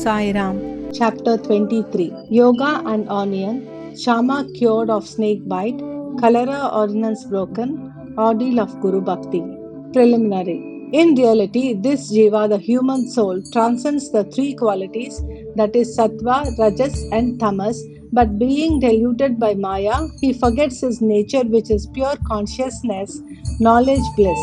Sai Ram. Chapter 23 Yoga and Onion, Shama cured of snake bite, cholera ordinance broken, ordeal of Guru Bhakti. Preliminary. In reality, this Jiva, the human soul, transcends the three qualities, that is Sattva, Rajas, and Tamas, but being diluted by Maya, he forgets his nature, which is pure consciousness, knowledge, bliss,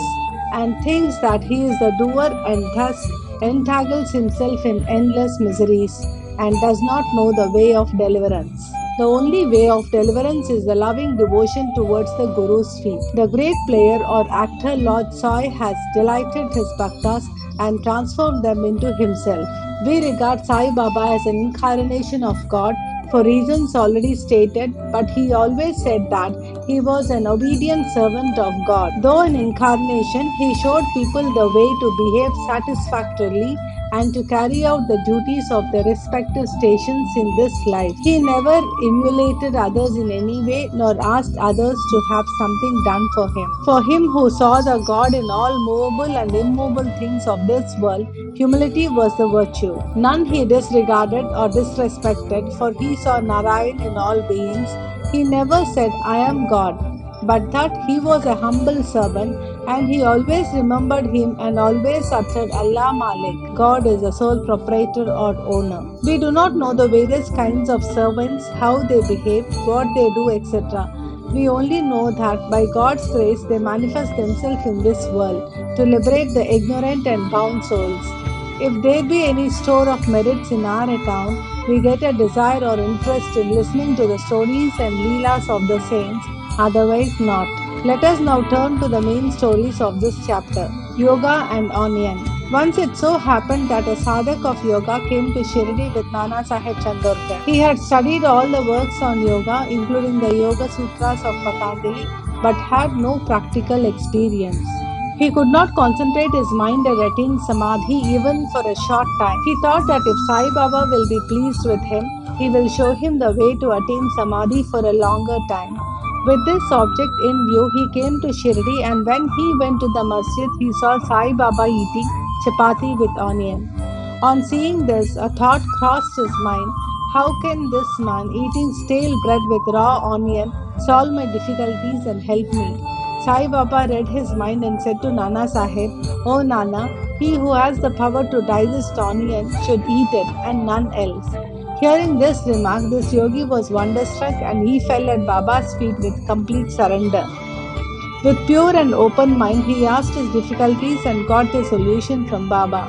and thinks that he is the doer and thus entangles himself in endless miseries and does not know the way of deliverance. The only way of deliverance is the loving devotion towards the Guru's feet. The great player or actor Lord Sai has delighted his bhaktas and transformed them into himself. We regard Sai Baba as an incarnation of God for reasons already stated, but he always said that he was an obedient servant of God. Though an incarnation, he showed people the way to behave satisfactorily and to carry out the duties of their respective stations in this life. He never emulated others in any way nor asked others to have something done for him. For him who saw the God in all movable and immovable things of this world, humility was the virtue. None he disregarded or disrespected, for he saw Narayan in all beings. He never said, I am God, but that he was a humble servant, and he always remembered him and always uttered Allah Malik. God is the sole proprietor or owner. We do not know the various kinds of servants, how they behave, what they do, etc. We only know that by God's grace they manifest themselves in this world to liberate the ignorant and bound souls. If there be any store of merits in our account, we get a desire or interest in listening to the stories and leelas of the saints, otherwise not. Let us now turn to the main stories of this chapter. Yoga and Onion. Once it so happened that a sadhak of yoga came to Shirdi with Nana Sahib Chandorkar. He had studied all the works on yoga, including the Yoga Sutras of Patanjali, but had no practical experience. He could not concentrate his mind and attain samadhi even for a short time. He thought that if Sai Baba will be pleased with him, he will show him the way to attain samadhi for a longer time. With this object in view, he came to Shirdi, and when he went to the masjid, he saw Sai Baba eating chapati with onion. On seeing this, a thought crossed his mind: how can this man eating stale bread with raw onion solve my difficulties and help me? Sai Baba read his mind and said to Nana Sahib, "O Nana, he who has the power to digest onion should eat it and none else." Hearing this remark, this yogi was wonderstruck and he fell at Baba's feet with complete surrender. With pure and open mind, he asked his difficulties and got the solution from Baba.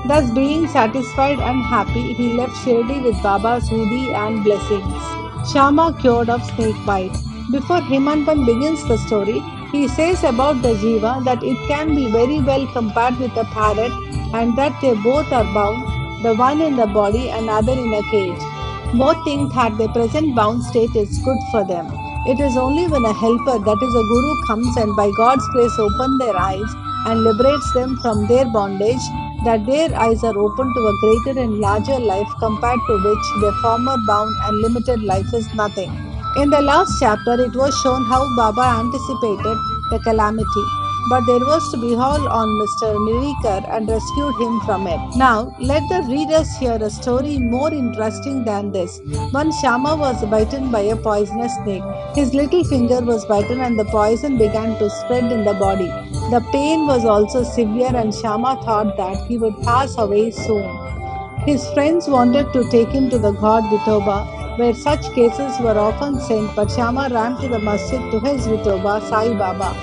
Thus, being satisfied and happy, he left Shirdi with Baba's hoodie and blessings. Shama cured of snake bite. Before Himanpan begins the story, he says about the Jiva that it can be very well compared with a parrot and that they both are bound, the one in the body and other in a cage. Both think that their present bound state is good for them. It is only when a helper, that is a guru, comes and by God's grace opens their eyes and liberates them from their bondage that their eyes are open to a greater and larger life compared to which their former bound and limited life is nothing. In the last chapter, it was shown how Baba anticipated the calamity, but there was to behold on Mr. Mirikar and rescued him from it. Now, let the readers hear a story more interesting than this. Once Shama was bitten by a poisonous snake. His little finger was bitten and the poison began to spread in the body. The pain was also severe and Shama thought that he would pass away soon. His friends wanted to take him to the god Vithoba, where such cases were often sent, but Shama ran to the masjid to his Vithoba, Sai Baba.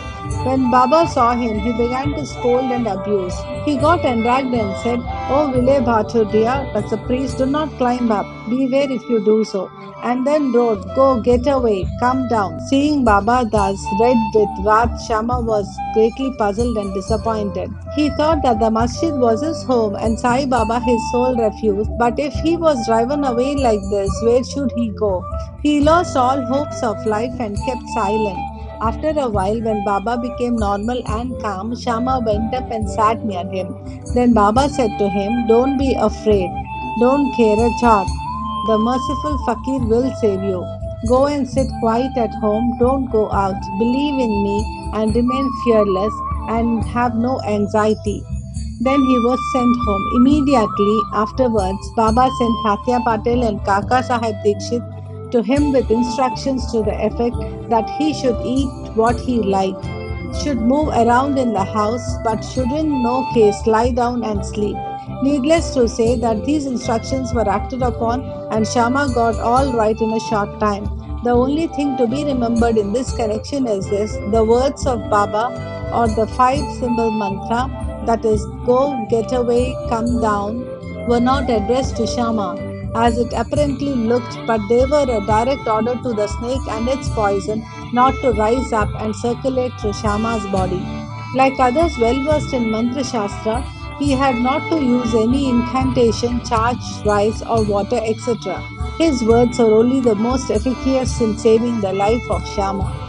When Baba saw him, he began to scold and abuse. He got enraged and said, "Oh, Vile Bhaturdia, as a priest, do not climb up. Beware if you do so." And then roared, "Go, get away, come down." Seeing Baba thus, red with wrath, Shama was greatly puzzled and disappointed. He thought that the masjid was his home and Sai Baba his sole refuge, but if he was driven away like this, where should he go? He lost all hopes of life and kept silent. After a while, when Baba became normal and calm, Shama went up and sat near him. Then Baba said to him, "Don't be afraid. Don't care a jot. The merciful Fakir will save you. Go and sit quiet at home. Don't go out. Believe in me and remain fearless and have no anxiety." Then he was sent home. Immediately afterwards, Baba sent Tatya Patel and Kaka Sahib Dikshit to him with instructions to the effect that he should eat what he liked, should move around in the house, but should in no case lie down and sleep. Needless to say that these instructions were acted upon, and Shama got all right in a short time. The only thing to be remembered in this connection is this: the words of Baba, or the five symbol mantra, that is, go, get away, come down, were not addressed to Shama, as it apparently looked, but they were a direct order to the snake and its poison not to rise up and circulate through Shama's body. Like others well versed in Mantra Shastra, he had not to use any incantation, charge, rice, or water, etc. His words are only the most efficacious in saving the life of Shama.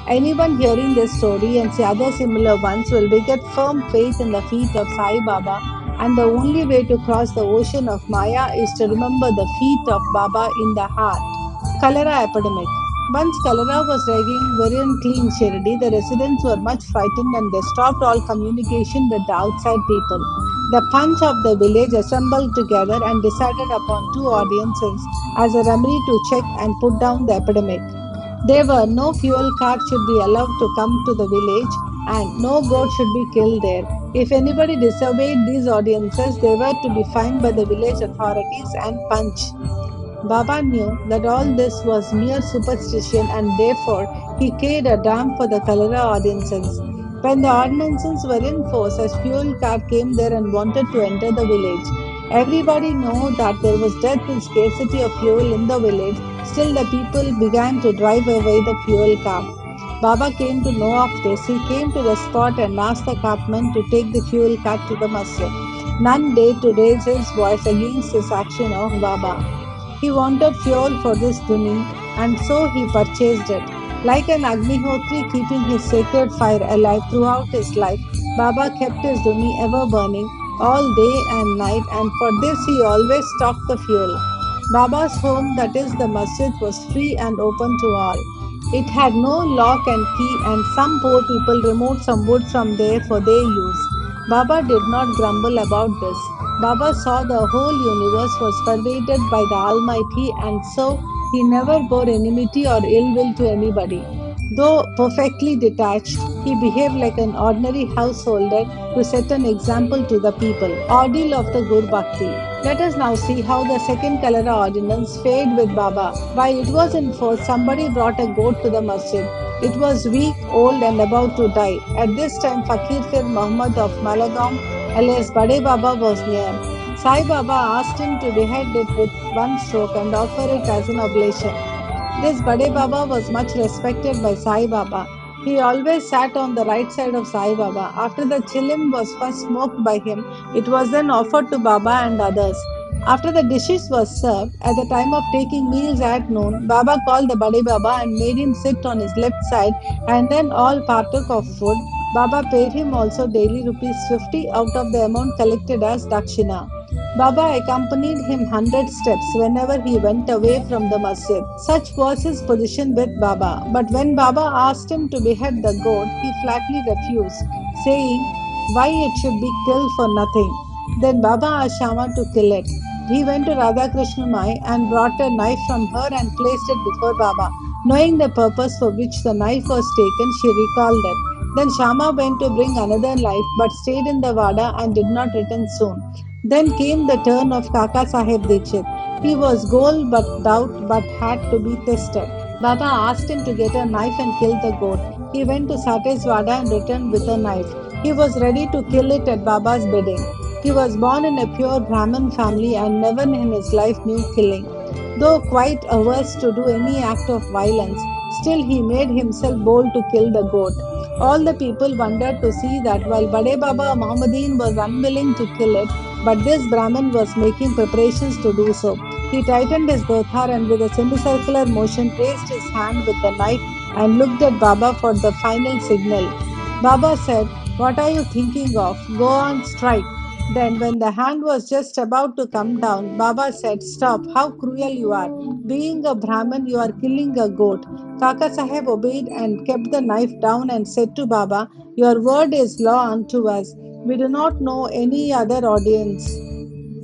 Anyone hearing this story and say other similar ones will beget firm faith in the feet of Sai Baba, and the only way to cross the ocean of Maya is to remember the feet of Baba in the heart. Cholera epidemic. Once cholera was raging virulently in Shirdi, the residents were much frightened and they stopped all communication with the outside people. The Panch of the village assembled together and decided upon two audiences as a remedy to check and put down the epidemic. There were no fuel carts should be allowed to come to the village, and no goat should be killed there. If anybody disobeyed these audiences, they were to be fined by the village authorities and punched. Baba knew that all this was mere superstition, and therefore he carried a dam for the cholera audiences. When the ordinances were in force, a fuel car came there and wanted to enter the village. Everybody knew that there was death and scarcity of fuel in the village. Still, the people began to drive away the fuel car. Baba came to know of this. He came to the spot and asked the cartman to take the fuel cart to the masjid. None dared to raise his voice against this action of Baba. He wanted fuel for this dhuni, and so he purchased it. Like an Agnihotri keeping his sacred fire alive throughout his life, Baba kept his dhuni ever burning all day and night, and for this he always stocked the fuel. Baba's home, that is the masjid, was free and open to all. It had no lock and key, and some poor people removed some wood from there for their use. Baba did not grumble about this. Baba saw the whole universe was pervaded by the Almighty, and so he never bore enmity or ill will to anybody. Though perfectly detached, he behaved like an ordinary householder to set an example to the people. Ordeal of the Gur Bhakti. Let us now see how the second cholera ordinance fared with Baba. While it was in force, somebody brought a goat to the masjid. It was weak, old, and about to die. At this time, Fakir Fir Muhammad of Malagam, alias Bade Baba, was near. Sai Baba asked him to behead it with one stroke and offer it as an oblation. This Bade Baba was much respected by Sai Baba. He always sat on the right side of Sai Baba. After the chilim was first smoked by him, it was then offered to Baba and others. After the dishes was served, at the time of taking meals at noon, Baba called the Bade Baba and made him sit on his left side, and then all partook of food. Baba paid him also daily rupees 50 out of the amount collected as dakshina. Baba accompanied him 100 steps whenever he went away from the masjid. Such was his position with Baba. But when Baba asked him to behead the goat, he flatly refused, saying why it should be killed for nothing. Then Baba asked Shama to kill it. He went to Radhakrishna Mai and brought a knife from her and placed it before Baba. Knowing the purpose for which the knife was taken, she recalled it. Then Shama went to bring another knife but stayed in the Vada and did not return soon. Then came the turn of Kaka Sahib Dikshit. He was gold but doubt but had to be tested. Baba asked him to get a knife and kill the goat. He went to Satej's Vada and returned with a knife. He was ready to kill it at Baba's bidding. He was born in a pure Brahmin family and never in his life knew killing. Though quite averse to do any act of violence, still he made himself bold to kill the goat. All the people wondered to see that while Bade Baba Muhammadin was unwilling to kill it, but this Brahmin was making preparations to do so. He tightened his dothar and with a semicircular motion raised his hand with the knife and looked at Baba for the final signal. Baba said, what are you thinking of? Go on, strike. Then, when the hand was just about to come down, Baba said, stop, how cruel you are. Being a Brahmin, you are killing a goat. Kaka Saheb obeyed and kept the knife down and said to Baba, your word is law unto us. We do not know any other audience.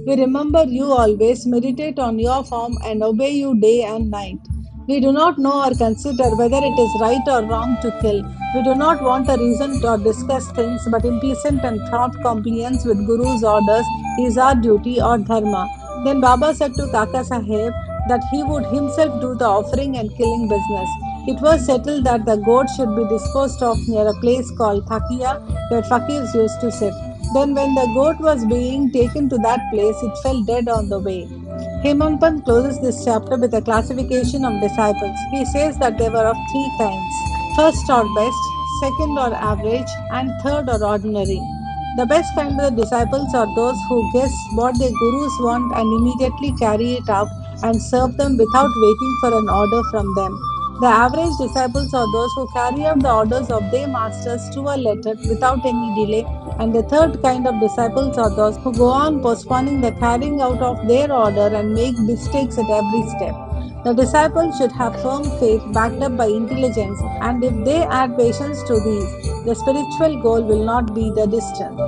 We remember you always, meditate on your form, and obey you day and night. We do not know or consider whether it is right or wrong to kill. We do not want a reason to or discuss things, but implicit and prompt compliance with Guru's orders is our duty or dharma. Then Baba said to Kaka Saheb that he would himself do the offering and killing business. It was settled that the goat should be disposed of near a place called Thakia, where fakirs used to sit. Then, when the goat was being taken to that place, it fell dead on the way. Hemanpant closes this chapter with a classification of disciples. He says that there were of three kinds: first or best, second or average, and third or ordinary. The best kind of the disciples are those who guess what their gurus want and immediately carry it out and serve them without waiting for an order from them. The average disciples are those who carry out the orders of their masters to a letter without any delay, and the third kind of disciples are those who go on postponing the carrying out of their order and make mistakes at every step. The disciple should have firm faith backed up by intelligence, and if they add patience to these, the spiritual goal will not be the distant.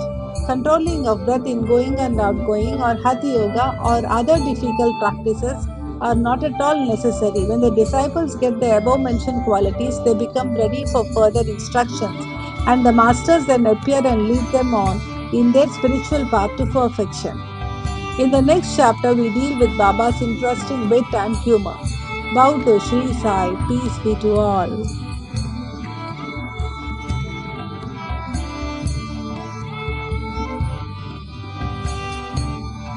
Controlling of breath in going and outgoing, or hatha yoga, or other difficult practices are not at all necessary. When the disciples get the above mentioned qualities, they become ready for further instructions, and the masters then appear and lead them on in their spiritual path to perfection. In the next chapter, we deal with Baba's interesting wit and humor. Bow to Shri Sai, peace be to all.